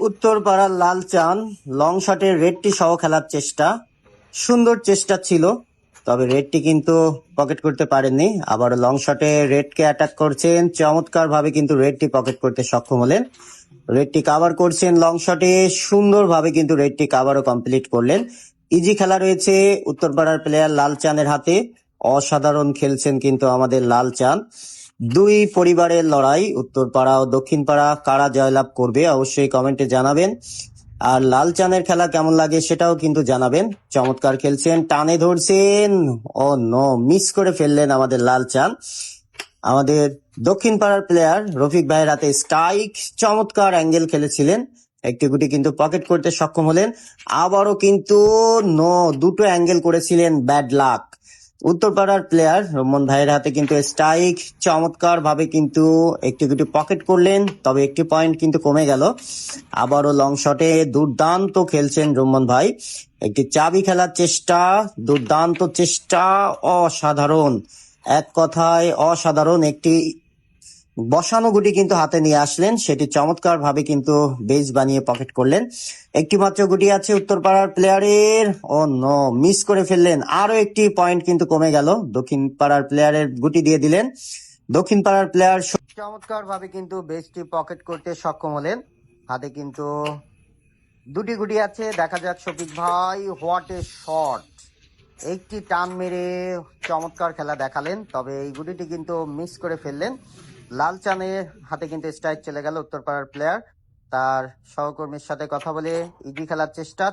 উত্তরপাড়ার লাল চান লং শটের রেডটি সহ খেলার চেষ্টা, সুন্দর চেষ্টা ছিল, তবে রেডটি কিন্তু পকেট করতে পারেননি। আবার লং শটে রেডকে অ্যাটাক করছেন, চমৎকার ভাবে কিন্তু রেডটি পকেট করতে সক্ষম হলেন। রেডটি কাভার করছেন লং শটে, সুন্দরভাবে কিন্তু রেডটি কাভারও কমপ্লিট করলেন। ইজি খেলা রয়েছে উত্তরপাড়ার প্লেয়ার লাল চানের হাতে। অসাধারণ খেলছেন কিন্তু আমাদের লাল চান। দুই পরিবারের লড়াই, উত্তরপাড়া ও দক্ষিণপাড়া, কারা জয়লাভ করবে অবশ্যই কমেন্টে জানাবেন। আর লাল চানের খেলা কেমন লাগে সেটাও কিন্তু জানাবেন। চমৎকার খেলছেন, টানে ধরছেন, ও নো, মিস করে ফেললেন আমাদের লাল চান। আমাদের দক্ষিণ পাড়ার প্লেয়ার রফিক ভাইয়ের হাতে স্ট্রাইক, চমৎকার অ্যাঙ্গেল খেলেছিলেন, একটি গুটি কিন্তু পকেট করতে সক্ষম হলেন। আবারও কিন্তু নো, দুটো অ্যাঙ্গেল করেছিলেন, ব্যাড লাক। উত্তরপাড়ার প্লেয়ার রমন ভাইয়ের হাতে কিন্তু স্ট্রাইক, চমৎকার ভাবে কিন্তু একটি গুটি পকেট করলেন, তবে একটি পয়েন্ট কিন্তু কমে গেল। আবারও লং শটে দুর্দান্ত খেলছেন রমন ভাই, একটি চাবি খেলার চেষ্টা, দুর্দান্ত চেষ্টা, অসাধারণ, এক কথায় অসাধারণ একটি বসানো গুটি কিন্তু হাতে নিয়ে আসলেন, সেটি চমৎকার ভাবে কিন্তু বেস বানিয়ে পকেট করলেন। একটি মাত্র গুটি আছে উত্তরপাড়ার প্লেয়ারের, ও নো, মিস করে ফেললেন, আরো একটি পয়েন্ট কিন্তু কমে গেল। দক্ষিণ পাড়ার প্লেয়ারের গুটি দিয়ে দিলেন, দক্ষিণ পাড়ার প্লেয়ার চমৎকার ভাবে কিন্তু বেসটি পকেট করতে সক্ষম হলেন। হাতে কিন্তু দুটি গুটি আছে, দেখা যাক শফিক ভাই, হোয়াট এ শট, একটি টান মেরে চমৎকার খেলা দেখালেন, তবে এই গুটিটি কিন্তু মিস করে ফেললেন। লাল চানের হাতে কিন্তু স্ট্রাইক চলে গেল উত্তরপাড়ার প্লেয়ার, তার সহকর্মীর সাথে কথা বলে ইজি খেলার চেষ্টা।